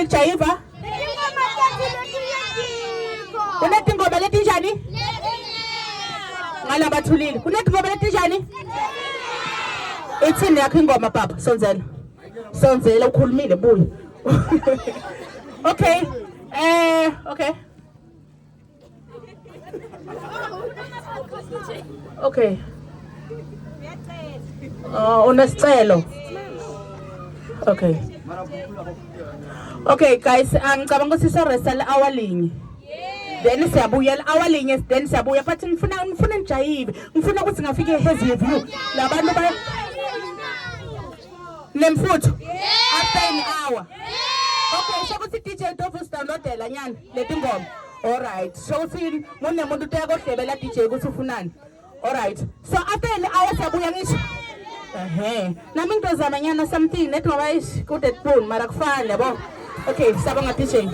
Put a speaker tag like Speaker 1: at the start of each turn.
Speaker 1: kujayiva? Kunetingoma letinjani? Ngala bathulile. Kunetingoma letinjani? Ithini yakho ingoma papa? Sonzela. Sonzela ukhulumile buya. Okay. Okay. Okay. Unesicelo. Okay. Okay guys, ngicabanga ukuthi sizoresela hour linye. Then siyabuya hour linye then siyabuya but ngifuna nijayive. Ngifuna ukuthi ngafike heavy view. Labantu ba Nemfuthu. After an hour. Okay, so ukuthi DJ Dofu downloadela nyana leti ngoma. All right. So uthi mone umuntu uyakohlebela DJ ukuthi ufunani. All right. So after an hour siyabuya ngisho. Nami ngizozama nyana something nethi ngoba kude phone mara kufana yabo. Okay, sabonga DJ.